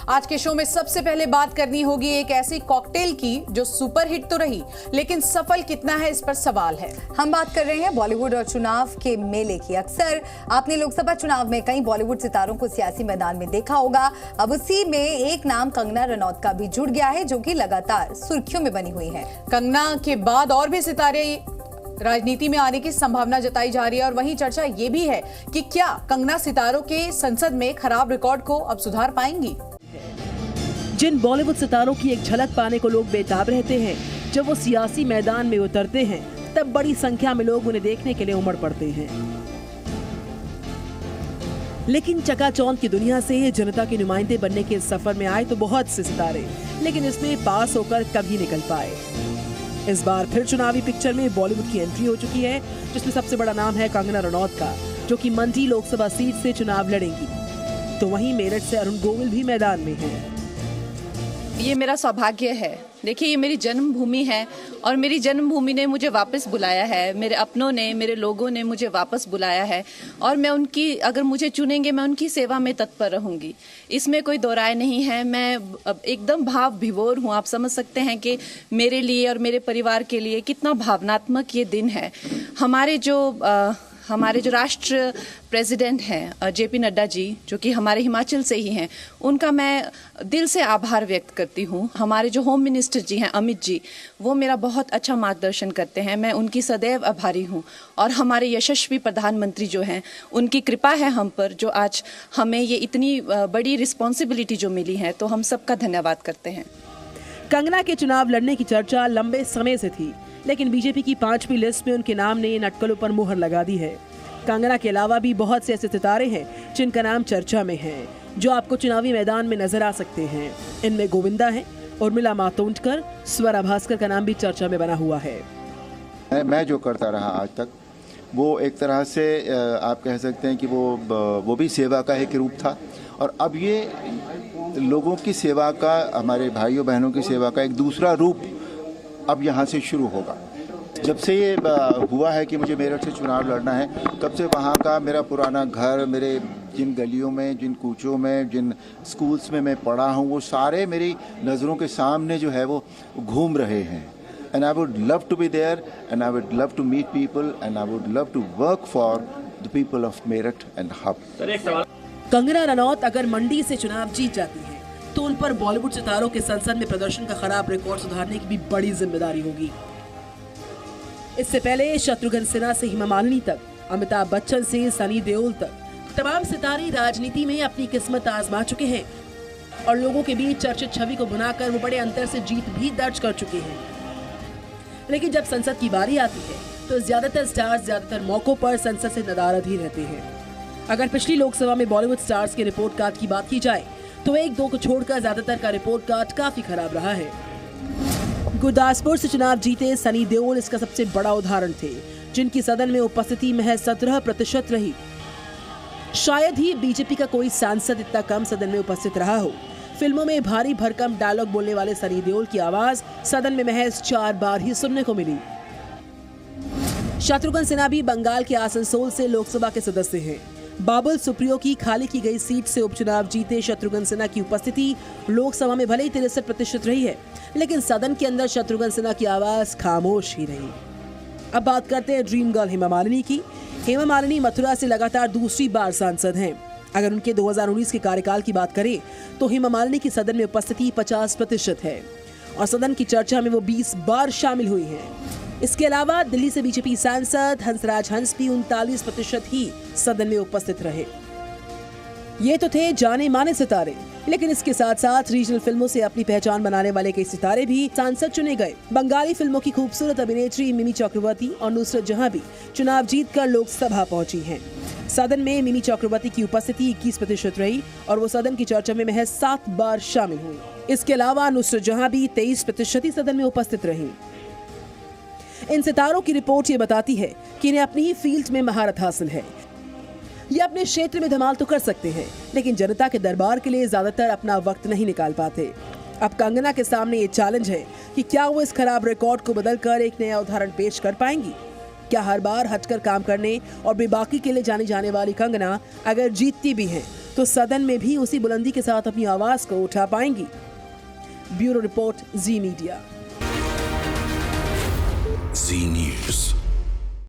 आज के शो में सबसे पहले बात करनी होगी एक ऐसी कॉकटेल की जो सुपर हिट तो रही, लेकिन सफल कितना है इस पर सवाल है। हम बात कर रहे हैं बॉलीवुड और चुनाव के मेले की। अक्सर आपने लोकसभा चुनाव में कई बॉलीवुड सितारों को सियासी मैदान में देखा होगा। अब उसी में एक नाम कंगना रनौत का भी जुड़ गया है, जो कि लगातार सुर्खियों में बनी हुई है। कंगना के बाद और भी सितारे राजनीति में आने की संभावना जताई जा रही है और वहीं चर्चा ये भी है कि क्या कंगना सितारों के संसद में खराब रिकॉर्ड को अब सुधार पाएंगी। जिन बॉलीवुड सितारों की एक झलक पाने को लोग बेताब रहते हैं, जब वो सियासी मैदान में उतरते हैं तब बड़ी संख्या में लोग उन्हें देखने के लिए उमड़ पड़ते हैं। लेकिन चकाचौंध की दुनिया से जनता के नुमाइंदे बनने के सफर में आए तो बहुत से सितारे, लेकिन इसमें पास होकर कभी निकल पाए। इस बार फिर चुनावी पिक्चर में बॉलीवुड की एंट्री हो चुकी है, जिसमें सबसे बड़ा नाम है कंगना रनौत का, जो कि मंडी लोकसभा सीट से चुनाव लड़ेंगी। तो वहीं मेरठ से अरुण गोविल भी मैदान में हैं। ये मेरा सौभाग्य है। देखिए, ये मेरी जन्मभूमि है और मेरी जन्मभूमि ने मुझे वापस बुलाया है। मेरे अपनों ने, मेरे लोगों ने मुझे वापस बुलाया है और मैं उनकी, अगर मुझे चुनेंगे, मैं उनकी सेवा में तत्पर रहूंगी। इसमें कोई दो राय नहीं है। मैं एकदम भाव विभोर हूँ। आप समझ सकते हैं कि मेरे लिए और मेरे परिवार के लिए कितना भावनात्मक ये दिन है। हमारे जो राष्ट्र प्रेसिडेंट हैं जेपी नड्डा जी, जो कि हमारे हिमाचल से ही हैं, उनका मैं दिल से आभार व्यक्त करती हूँ। हमारे जो होम मिनिस्टर जी हैं अमित जी, वो मेरा बहुत अच्छा मार्गदर्शन करते हैं, मैं उनकी सदैव आभारी हूँ। और हमारे यशस्वी प्रधानमंत्री जो हैं, उनकी कृपा है हम पर, जो आज हमें ये इतनी बड़ी रिस्पॉन्सिबिलिटी जो मिली है, तो हम सबका धन्यवाद करते हैं। कंगना के चुनाव लड़ने की चर्चा लंबे समय से थी, लेकिन बीजेपी की 5वीं लिस्ट में उनके नाम ने इन अटकलों पर मुहर लगा दी है। कंगना के अलावा भी बहुत से ऐसे सितारे हैं जिनका नाम चर्चा में है, जो आपको चुनावी मैदान में नजर आ सकते हैं। इनमें गोविंदा है, उर्मिला मातोंडकर, स्वरा भास्कर का नाम भी चर्चा में बना हुआ है। मैं जो करता रहा आज तक, वो एक तरह से आप कह सकते हैं कि वो भी सेवा का एक रूप था, और अब ये लोगों की सेवा का, हमारे भाइयों बहनों की सेवा का एक दूसरा रूप अब यहाँ से शुरू होगा। जब से ये हुआ है कि मुझे मेरठ से चुनाव लड़ना है, तब से वहाँ का मेरा पुराना घर, मेरे जिन गलियों में, जिन कूचों में, जिन स्कूल्स में मैं पढ़ा हूँ, वो सारे मेरी नज़रों के सामने जो है वो घूम रहे हैं। And I would love to be there, and I would love to meet people, and I would love to work for the people of Meerut and Hub. Kangana Ranaut अगर मंडी से चुनाव जीत जाती है तो उन पर बॉलीवुड सितारों के संसद में प्रदर्शन का खराब रिकॉर्ड सुधारने की भी बड़ी जिम्मेदारी होगी। इससे पहले शत्रुघ्न सिन्हा से हेमा मालिनी तक, अमिताभ बच्चन से सनी देओल तक, तमाम सितारे राजनीति में अपनी किस्मत आजमा चुके हैं और लोगों के बीच चर्चित छवि को बनाकर वो बड़े अंतर से जीत भी दर्ज कर चुके हैं। लेकिन जब संसद की बारी आती है तो ज्यादातर स्टार्स ज्यादातर मौकों पर संसद से नदारद ही रहते हैं। अगर पिछली लोकसभा में बॉलीवुड स्टार्स के रिपोर्ट कार्ड की बात की जाए तो एक दो को छोड़कर ज्यादातर का रिपोर्ट कार्ड काफी खराब रहा है। गुरदासपुर से चुनाव जीते सनी देओल इसका सबसे बड़ा उदाहरण थे, जिनकी सदन में उपस्थिति महज 17% रही। शायद ही बीजेपी का कोई सांसद इतना कम सदन में उपस्थित रहा हो। फिल्मों में भारी भरकम डायलॉग बोलने वाले सनी देओल की आवाज सदन में महज 4 बार ही सुनने को मिली। शत्रुघ्न सिन्हा भी बंगाल के आसनसोल से लोकसभा के सदस्य हैं। बाबुल सुप्रियो की खाली की गई सीट से उपचुनाव जीते शत्रुघ्न सिन्हा की उपस्थिति लोकसभा में भले ही 63% रही है, लेकिन सदन के अंदर शत्रुघ्न सिन्हा की आवाज खामोश ही रही। अब बात करते हैं ड्रीम गर्ल हेमा मालिनी की। हेमा मालिनी मथुरा से लगातार दूसरी बार सांसद हैं। अगर उनके 2019 के कार्यकाल की बात करें तो हेमा मालिनी की सदन में उपस्थिति 50% है और सदन की चर्चा में वो 20 बार शामिल हुई हैं। इसके अलावा दिल्ली से बीजेपी सांसद हंसराज हंस भी 39% ही सदन में उपस्थित रहे। ये तो थे जाने माने सितारे, लेकिन इसके साथ साथ रीजनल फिल्मों से अपनी पहचान बनाने वाले कई सितारे भी सांसद चुने गए। बंगाली फिल्मों की खूबसूरत अभिनेत्री मिमी चक्रवर्ती और नुसरत जहां भी चुनाव जीतकर लोकसभा पहुंची हैं। सदन में मिमी चक्रवर्ती की उपस्थिति 21% रही और वो सदन की चर्चा में महज 7 बार शामिल हुई। इसके अलावा नुसरत जहां भी 23% ही सदन में उपस्थित रही। इन सितारों की रिपोर्ट ये बताती है कि इन्हें अपनी ही फील्ड में महारत हासिल है। ये अपने क्षेत्र में धमाल तो कर सकते हैं, लेकिन जनता के दरबार के लिए ज्यादातर अपना वक्त नहीं निकाल पाते। अब कंगना के सामने ये चैलेंज है कि क्या वो इस खराब रिकॉर्ड को बदलकर एक नया उदाहरण पेश कर पाएंगी। क्या हर बार हटकर काम करने और बेबाकी के लिए जानी जाने वाली कंगना अगर जीतती भी हैं तो सदन में भी उसी बुलंदी के साथ अपनी आवाज को उठा पाएंगी। ब्यूरो रिपोर्ट, जी मीडिया। जी न्यूज़।